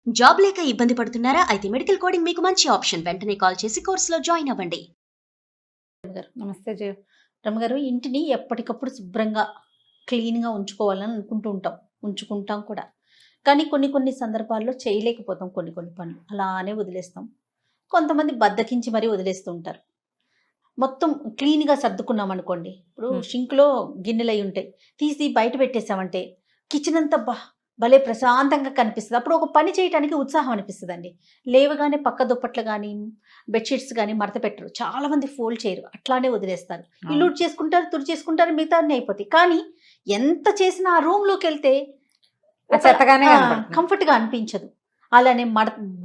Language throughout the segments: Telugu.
జాబ్ లేక ఇబ్బంది పడుతున్నారా? అయితే మెడికల్ కోడింగ్ మీకు మంచి ఆప్షన్. వెంటనే కాల్ చేసి కోర్సులో జాయిన్ అవ్వండి. గారు నమస్తే రమ్మగారు, ఇంటిని ఎప్పటికప్పుడు శుభ్రంగా క్లీన్గా ఉంచుకోవాలని అనుకుంటూ ఉంటాం, ఉంచుకుంటాం కూడా. కానీ కొన్ని కొన్ని సందర్భాల్లో చేయలేకపోతాం, కొన్ని కొన్ని పనులు అలానే వదిలేస్తాం. కొంతమంది బద్దకించి మరీ వదిలేస్తూ ఉంటారు. మొత్తం క్లీన్గా సర్దుకున్నాం అనుకోండి, ఇప్పుడు షింక్లో గిన్నెలు అయి ఉంటాయి, తీసి బయట పెట్టేసామంటే కిచెన్ అంతా భలే ప్రశాంతంగా కనిపిస్తుంది. అప్పుడు ఒక పని చేయడానికి ఉత్సాహం అనిపిస్తుందండి. లేవగానే పక్క దుప్పట్లు కానీ బెడ్షీట్స్ కానీ మడత పెట్టరు, చాలా మంది ఫోల్డ్ చేయరు, అట్లానే వదిలేస్తారు. ఇల్లు చేసుకుంటారు, తుడి చేసుకుంటారు, మిగతా అన్ని అయిపోతాయి. కానీ ఎంత చేసినా ఆ రూమ్లోకి వెళ్తే కంఫర్ట్గా అనిపించదు. అలానే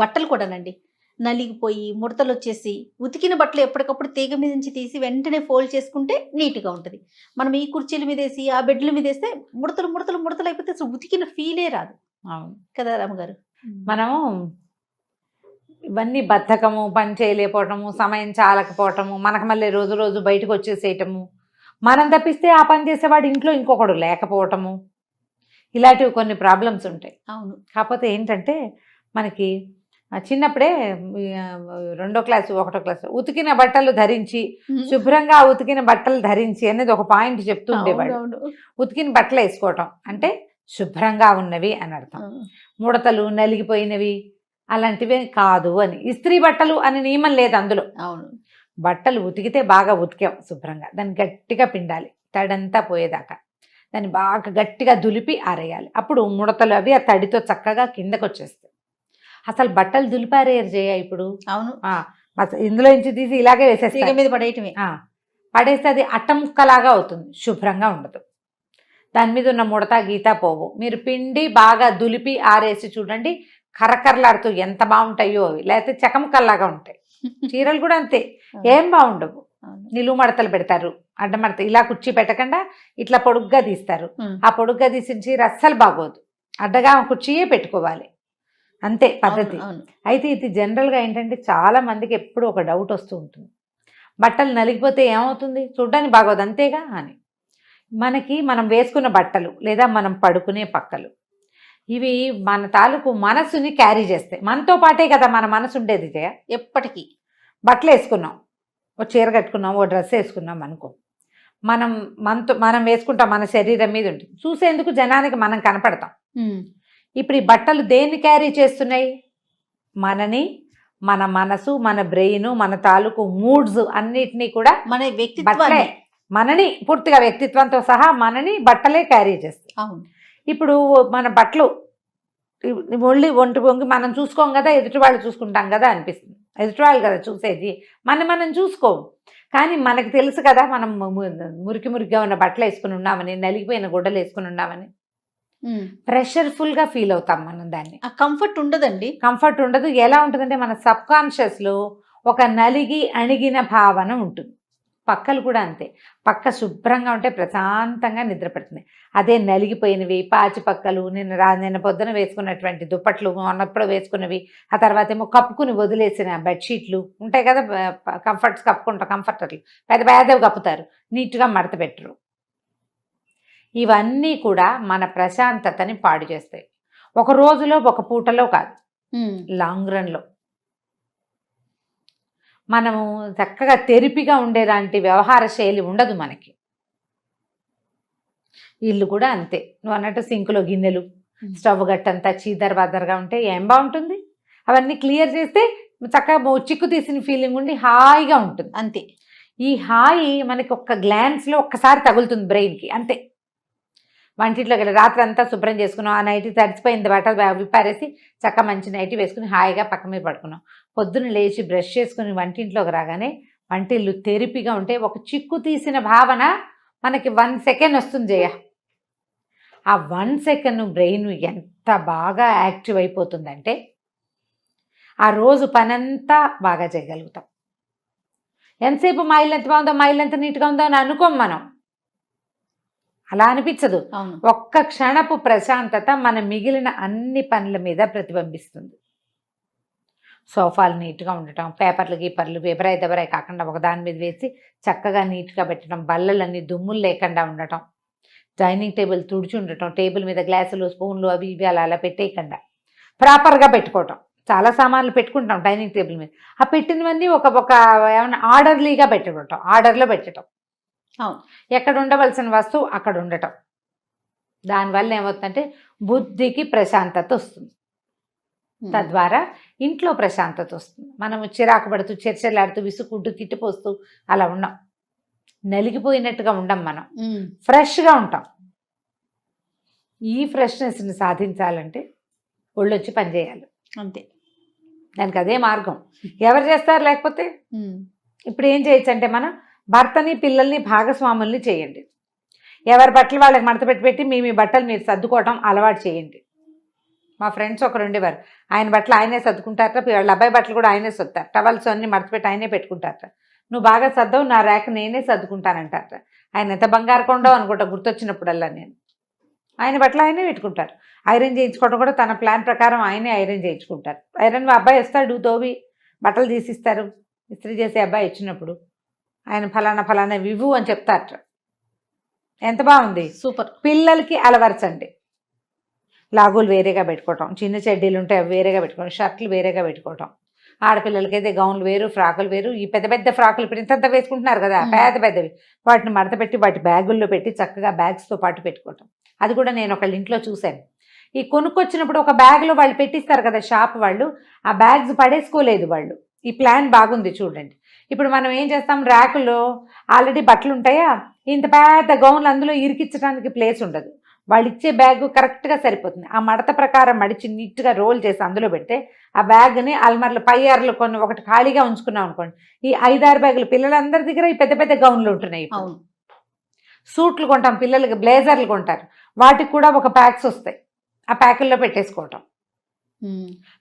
బట్టలు కూడానండి, నలిగిపోయి ముడతలు వచ్చేసి ఉతికిన బట్టలు ఎప్పటికప్పుడు తీగ మీద నుంచి తీసి వెంటనే ఫోల్డ్ చేసుకుంటే నీట్గా ఉంటుంది. మనం ఈ కుర్చీల మీద వేసి ఆ బెడ్ల మీద వేస్తే ముడతలు ముడతలు ముడతలు అయిపోతే అసలు ఉతికిన ఫీలే రాదు. అవును కదా రామగారు? మనము ఇవన్నీ బద్ధకము, పని చేయలేకపోవటము, సమయం చాలకపోవటము, మనకు మళ్ళీ రోజు రోజు బయటకు వచ్చేసేయటము, మనం తప్పిస్తే ఆ పని చేసేవాడు ఇంట్లో ఇంకొకడు లేకపోవటము, ఇలాంటివి కొన్ని ప్రాబ్లమ్స్ ఉంటాయి. అవును. కాకపోతే ఏంటంటే మనకి చిన్నప్పుడే 2వ క్లాసు 1వ క్లాసు ఉతికిన బట్టలు ధరించి, శుభ్రంగా ఉతికిన బట్టలు ధరించి అనేది ఒక పాయింట్ చెప్తూ ఉండేవాడు. ఉతికిన బట్టలు వేసుకోవటం అంటే శుభ్రంగా ఉన్నవి అని అర్థం. ముడతలు, నలిగిపోయినవి అలాంటివే కాదు అని. ఇస్త్రీ బట్టలు అని నియమం లేదు అందులో. అవును. బట్టలు ఉతికితే బాగా ఉతికాం శుభ్రంగా, దాన్ని గట్టిగా పిండాలి తడంతా పోయేదాకా, దాన్ని బాగా గట్టిగా దులిపి ఆరేయాలి. అప్పుడు ముడతలు అవి ఆ తడితో చక్కగా కిందకు వచ్చేస్తాయి. అసలు బట్టలు దులిపారేయరు చేయ ఇప్పుడు. అవును. ఇందులో నుంచి తీసి ఇలాగే వేసేస్తాయి, మీద పడేయటమే. పడేస్తే అది అట్టముక్కలాగా అవుతుంది, శుభ్రంగా ఉండదు. దాని మీద ఉన్న ముడత గీత పోవు. మీరు పిండి బాగా దులిపి ఆరేసి చూడండి, కరకరలాడుతూ ఎంత బాగుంటాయో అవి. లేకపోతే చకమకల్లాగా ఉంటాయి. చీరలు కూడా అంతే, ఏం బాగుండవు. నిలువు మడతలు పెడతారు, అడ్డమడత ఇలా కుర్చీ పెట్టకుండా ఇట్లా పొడుగ్గా తీస్తారు. ఆ పొడుగ్గా తీసిన చీర అస్సలు బాగోదు, అడ్డగా కుర్చీయే పెట్టుకోవాలి, అంతే పద్ధతి. అయితే ఇది జనరల్గా ఏంటంటే చాలా మందికి ఎప్పుడు ఒక డౌట్ వస్తూ ఉంటుంది, బట్టలు నలిగిపోతే ఏమవుతుంది, చూడ్డానికి బాగోదు అంతేగా అని. మనకి మనం వేసుకున్న బట్టలు లేదా మనం పడుకునే పక్కలు, ఇవి మన తాలూకు మనసుని క్యారీ చేస్తాయి. మనతో పాటే కదా మన మనసు ఉండేది జయ. ఎప్పటికీ బట్టలు వేసుకున్నాం, ఓ చీర కట్టుకున్నాం, ఓ డ్రెస్ వేసుకున్నాం అనుకో, మనం వేసుకుంటాం, మన శరీరం మీద ఉంటుంది, చూసేందుకు జనానికి మనం కనపడతాం. ఇప్పుడు ఈ బట్టలు దేన్ని క్యారీ చేస్తున్నాయి? మనని, మన మనసు, మన బ్రెయిన్, మన తాలూకు మూడ్స్ అన్నిటినీ కూడా, మన వ్యక్తిత్వాన్ని, మనని పూర్తిగా వ్యక్తిత్వంతో సహా మనని బట్టలే క్యారీ చేస్తాయి. అవును. ఇప్పుడు మన బట్టలు ఒంటి వంగి మనం చూసుకోం కదా, ఎదుటి వాళ్ళు చూసుకుంటాం కదా అనిపిస్తుంది. ఎదుటి వాళ్ళు కదా చూసేది, మనం చూసుకోము. కానీ మనకు తెలుసు కదా మనం మురికిగా ఉన్న బట్టలు వేసుకుని ఉన్నామని, నలిగిపోయిన గుడ్డలు వేసుకుని ఉన్నామని. ప్రెషర్ఫుల్గా ఫీల్ అవుతాం మనం దాన్ని. ఆ కంఫర్ట్ ఉండదండి. కంఫర్ట్ ఉండదు. ఎలా ఉంటుందంటే మన సబ్కాన్షియస్లో ఒక నలిగి అణిగిన భావన ఉంటుంది. పక్కలు కూడా అంతే, పక్క శుభ్రంగా ఉంటే ప్రశాంతంగా నిద్ర పడుతుంది. అదే నలిగిపోయినవి, పాచి పక్కలు, నిన్న పొద్దున వేసుకున్నటువంటి దుప్పట్లు, మొన్నప్పుడు వేసుకున్నవి, ఆ తర్వాత ఏమో కప్పుకుని వదిలేసిన బెడ్షీట్లు ఉంటాయి కదా, కంఫర్ట్స్ కప్పుకుంటాం, కంఫర్టర్లు పెద్ద పెద్దవి కప్పుతారు, నీట్గా మడత పెట్టరు. ఇవన్నీ కూడా మన ప్రశాంతతని పాడు చేస్తాయి. ఒక రోజులో ఒక పూటలో కాదు, లాంగ్ రన్లో. మనము చక్కగా తెరిపిగా ఉండేలాంటి వ్యవహార శైలి ఉండదు మనకి. ఇల్లు కూడా అంతే, నువ్వు అన్నట్టు సింకులో గిన్నెలు, స్టవ్ గట్టంతా చీదర బద్దరగా ఉంటే ఏం బాగుంటుంది? అవన్నీ క్లియర్ చేస్తే చక్కగా చిక్కు తీసిన ఫీలింగ్ ఉండి హాయిగా ఉంటుంది, అంతే. ఈ హాయి మనకి ఒక్క గ్లాన్స్లో ఒక్కసారి తగులుతుంది బ్రెయిన్కి, అంతే. వంటింట్లోకి వెళ్ళి రాత్రి అంతా శుభ్రం చేసుకున్నాం, ఆ నైటీ తడిసిపోయింది, బట్టలు విప్పారేసి చక్క మంచి నైటీ వేసుకుని హాయిగా పక్క మీద పడుకున్నాం. పొద్దున్న లేచి బ్రష్ చేసుకుని వంటింట్లోకి రాగానే వంటిల్లు తెరిపిగా ఉంటే ఒక చిక్కు తీసిన భావన మనకి 1 సెకండ్ వస్తుంది జయ. ఆ 1 సెకండ్ బ్రెయిన్ ఎంత బాగా యాక్టివ్ అయిపోతుందంటే ఆ రోజు పనంతా బాగా చేయగలుగుతాం. ఎంతసేపు మా ఇల్లు ఎంత బాగుందో, మా ఇల్లు ఎంత నీట్గా ఉందో అని అనుకోం మనం, అలా అనిపించదు. ఒక్క క్షణపు ప్రశాంతత మన మిగిలిన అన్ని పనుల మీద ప్రతిబింబిస్తుంది. సోఫాలు నీట్గా ఉండటం, పేపర్లు గీపర్లు ఎబరాయి దెబరాయి కాకుండా ఒకదాని మీద వేసి చక్కగా నీట్గా పెట్టడం, బల్లలన్నీ దుమ్ములు లేకుండా ఉండటం, డైనింగ్ టేబుల్ తుడిచి ఉండటం, టేబుల్ మీద గ్లాసులు స్పూన్లు అవి ఇవి అలా పెట్టేయకుండా ప్రాపర్గా పెట్టుకోవటం. చాలా సామాన్లు పెట్టుకుంటాం డైనింగ్ టేబుల్ మీద, ఆ పెట్టినవన్నీ ఒక ఏమైనా ఆర్డర్లీగా పెట్టుకుంటాం, ఆర్డర్లో పెట్టడం. అవును. ఎక్కడ ఉండవలసిన వస్తువు అక్కడ ఉండటం. దానివల్ల ఏమవుతుందంటే బుద్ధికి ప్రశాంతత వస్తుంది, తద్వారా ఇంట్లో ప్రశాంతత వస్తుంది. మనము చిరాకు పడుతూ చర్చలాడుతూ విసుక్కుంటూ తిట్టిపోస్తూ అలా ఉన్నాం, నలిగిపోయినట్టుగా ఉండం, మనం ఫ్రెష్గా ఉంటాం. ఈ ఫ్రెష్నెస్ని సాధించాలంటే ఒళ్ళొచ్చి పనిచేయాలి, అంతే. దానికి అదే మార్గం. ఎవరు చేస్తారు? లేకపోతే ఇప్పుడు ఏం చేయొచ్చు అంటే మనం భర్తని పిల్లల్ని భాగస్వాముల్ని చేయండి. ఎవరి బట్టలు వాళ్ళకి మడత పెట్టి మీ బట్టలు మీరు సర్దుకోవటం అలవాటు చేయండి. మా ఫ్రెండ్స్ ఒకరు ఉండేవారు, ఆయన బట్టలు ఆయనే సర్దుకుంటారట, వాళ్ళ అబ్బాయి బట్టలు కూడా ఆయనే సర్దుతారు, టవల్స్ అన్ని మడత పెట్టి ఆయనే పెట్టుకుంటారట. నువ్వు బాగా సర్దవు, నా ర్యాక్ నేనే సర్దుకుంటానంటారట. ఆయన ఎంత బంగారు కొండో అనుకుంటా గుర్తొచ్చినప్పుడల్లా నేను. ఆయన బట్టలు ఆయనే పెట్టుకుంటారు. ఐరన్ చేయించుకోవడం కూడా తన ప్లాన్ ప్రకారం ఆయనే ఐరన్ చేయించుకుంటారు. ఐరన్ అబ్బాయి వస్తాడు, తోవి బట్టలు తీసిస్తారు, ఇస్త్రీ చేసే అబ్బాయి వచ్చినప్పుడు ఆయన ఫలానా వివు అని చెప్తారట. ఎంత బాగుంది, సూపర్. పిల్లలకి అలవరచండి. లాగులు వేరేగా పెట్టుకోవటం, చిన్న చెడ్డీలు ఉంటే అవి వేరేగా పెట్టుకోవడం, షర్ట్లు వేరేగా పెట్టుకోవటం. ఆడపిల్లలకైతే గౌన్లు వేరు, ఫ్రాకులు వేరు. ఈ పెద్ద ఫ్రాకులు ఇప్పుడు ఇంతంత వేసుకుంటున్నారు కదా, పెద్దవి, వాటిని మడత పెట్టి వాటి బ్యాగుల్లో పెట్టి చక్కగా బ్యాగ్స్తో పాటు పెట్టుకోవటం. అది కూడా నేను ఒకళ్ళ ఇంట్లో చూశాను. ఈ కొనుక్కొచ్చినప్పుడు ఒక బ్యాగ్లో వాళ్ళు పెట్టిస్తారు కదా షాప్ వాళ్ళు, ఆ బ్యాగ్స్ పడేసుకోలేదు వాళ్ళు. ఈ ప్లాన్ బాగుంది చూడండి. ఇప్పుడు మనం ఏం చేస్తాం, ర్యాకులో ఆల్రెడీ బట్టలు ఉంటాయా, ఇంత పెద్ద గౌన్లు అందులో ఇరికించడానికి ప్లేస్ ఉండదు. వాళ్ళు ఇచ్చే బ్యాగ్ కరెక్ట్గా సరిపోతుంది. ఆ మడత ప్రకారం మడిచి నీట్గా రోల్ చేసి అందులో పెడితే ఆ బ్యాగ్ని అల్మర్లు పై అరలు కొన్ని ఒకటి ఖాళీగా ఉంచుకున్నాం అనుకోండి, ఈ 5-6 బ్యాగులు పిల్లలందరి దగ్గర ఈ పెద్ద గౌన్లు ఉంటున్నాయి. అవును. సూట్లు కొంటాం, పిల్లలకి బ్లేజర్లు కొంటారు, వాటికి కూడా ఒక ప్యాక్స్ వస్తాయి, ఆ ప్యాకుల్లో పెట్టేసుకోవటం.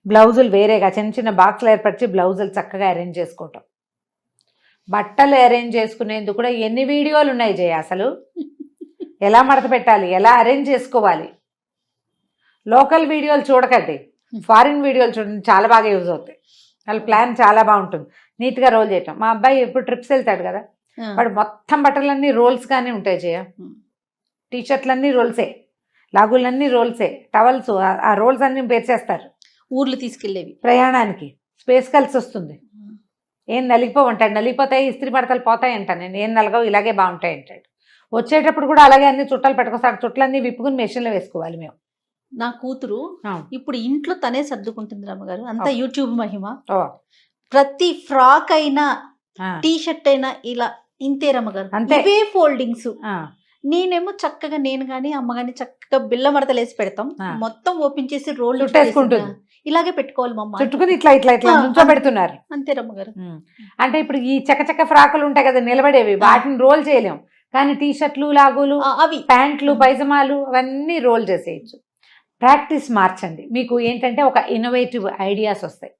బ్లౌజులు వేరేగా చిన్న బాక్స్లు ఏర్పరిచి బ్లౌజులు చక్కగా అరేంజ్ చేసుకోవటం. బట్టలు అరేంజ్ చేసుకునేందుకు కూడా ఎన్ని వీడియోలు ఉన్నాయి జయ, అసలు ఎలా మడత పెట్టాలి, ఎలా అరేంజ్ చేసుకోవాలి. లోకల్ వీడియోలు చూడకండి, ఫారిన్ వీడియోలు చూడండి, చాలా బాగా యూజ్ అవుతాయి. వాళ్ళ ప్లాన్ చాలా బాగుంటుంది, నీట్గా రోల్ చేయటం. మా అబ్బాయి ఎప్పుడు ట్రిప్స్ వెళ్తాడు కదా, వాడు మొత్తం బట్టలన్నీ రోల్స్గానే ఉంటాయి జయ. టీషర్ట్లన్నీ రోల్సే, లాగులన్నీ రోల్సే, టవల్స్ ఆ రోల్స్ అన్నీ పేర్చేస్తారు. ఊర్లు తీసుకెళ్ళేవి ప్రయాణానికి స్పేస్ కలిసి వస్తుంది. ఏం నలిగిపోవంటాడు, నలిగిపోతాయి ఇస్త్రీ బట్టలు పోతాయి అంటాను నేను, ఏం నలగవు ఇలాగే బాగుంటాయి అంటాడు. వచ్చేటప్పుడు కూడా అలాగే అన్ని చుట్టాలు పెట్టుకొస్తాడు, చుట్లన్నీ విప్పుకుని మెషిన్లో వేసుకోవాలి మేము. నా కూతురు ఇప్పుడు ఇంట్లో తనే సర్దుకుంటుంది రమ్మగారు, అంతా యూట్యూబ్ మహిమ. ప్రతి ఫ్రాక్ అయినా టీ షర్ట్ అయినా ఇలా ఇంతే రమ్మగారు, ఇవే ఫోల్డింగ్స్. నేనేమో చక్కగా నేను కానీ అమ్మ కానీ చక్కగా బిల్ల మడతలు వేసి పెడతాం, మొత్తం ఓపెన్ చేసి రోల్ చుట్టేసుకుంటుంది. ఇలాగే పెట్టుకోవాలి మమ్మ, చుట్టుకుని ఇట్లా నుంచో పెడుతున్నారు అంతే రమ్మగారు. అంటే ఇప్పుడు ఈ చక్క ఫ్రాకులు ఉంటాయి కదా నిలబడేవి, వాటిని రోల్ చేయలేం, కానీ టీ షర్ట్లు లాగులు అవి ప్యాంట్లు పైజమాలు అవన్నీ రోల్ చేసేయచ్చు. ప్రాక్టీస్ మార్చండి, మీకు ఏంటంటే ఒక ఇన్నోవేటివ్ ఐడియాస్ వస్తాయి,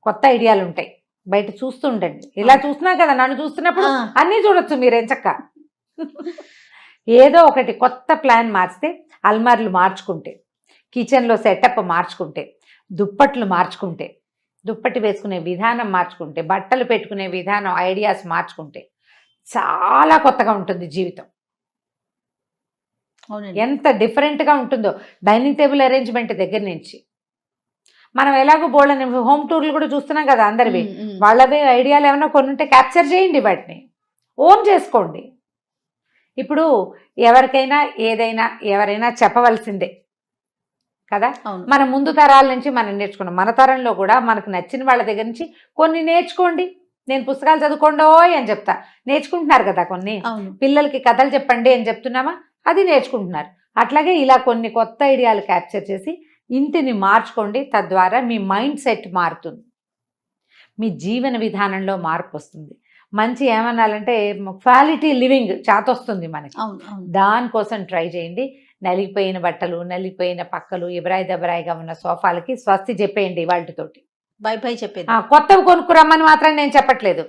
కొత్త ఐడియాలు ఉంటాయి. బయట చూస్తూ ఉండండి, ఇలా చూస్తున్నా కదా, నన్ను చూస్తున్నప్పుడు అన్నీ చూడొచ్చు మీరేం చక్క. ఏదో ఒకటి కొత్త ప్లాన్ మార్చితే, అల్మార్లు మార్చుకుంటే, కిచెన్లో సెటప్ మార్చుకుంటే, దుప్పట్లు మార్చుకుంటే, దుప్పటి వేసుకునే విధానం మార్చుకుంటే, బట్టలు పెట్టుకునే విధానం ఐడియాస్ మార్చుకుంటే చాలా కొత్తగా ఉంటుంది జీవితం. ఎంత డిఫరెంట్గా ఉంటుందో డైనింగ్ టేబుల్ అరేంజ్మెంట్ దగ్గర నుంచి. మనం ఎలాగో బోల్డని హోమ్ టూర్లు కూడా చూస్తున్నాం కదా అందరివి, వాళ్ళవి ఐడియాలు ఏమైనా కొన్ని ఉంటే క్యాప్చర్ చేయండి, వాటిని ఓన్ చేసుకోండి. ఇప్పుడు ఎవరికైనా ఏదైనా ఎవరైనా చెప్పవలసిందే కదా, మన ముందు తరాల నుంచి మనం నేర్చుకున్నాం. మన తరంలో కూడా మనకు నచ్చిన వాళ్ళ దగ్గర నుంచి కొన్ని నేర్చుకోండి. నేను పుస్తకాలు చదువుకోండోయ్ అని చెప్తా, నేర్చుకుంటున్నారు కదా. కొన్ని పిల్లలకి కథలు చెప్పండి అని చెప్తున్నామా, అది నేర్చుకుంటున్నారు. అట్లాగే ఇలా కొన్ని కొత్త ఐడియాలు క్యాప్చర్ చేసి ఇంటిని మార్చుకోండి, తద్వారా మీ మైండ్ సెట్ మారుతుంది, మీ జీవన విధానంలో మార్పు వస్తుంది. మంచి ఏమనాలంటే క్వాలిటీ లివింగ్ చేతొస్తుంది మనకి. దానికోసం ట్రై చేయండి. నలిగిపోయిన బట్టలు, నలిగిపోయిన పక్కలు, ఎబరాయి దెబరాయిగా ఉన్న సోఫాలకి స్వస్తి చెప్పేయండి వాటితోటి, బై బై చెప్పేది. కొత్తవి కొనుక్కురమ్మని మాత్రం నేను చెప్పట్లేదు,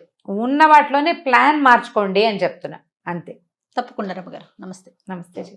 ఉన్న వాటిలోనే ప్లాన్ మార్చుకోండి అని చెప్తున్నా, అంతే. తప్పకుండా రమ్మగారు. నమస్తే. నమస్తే.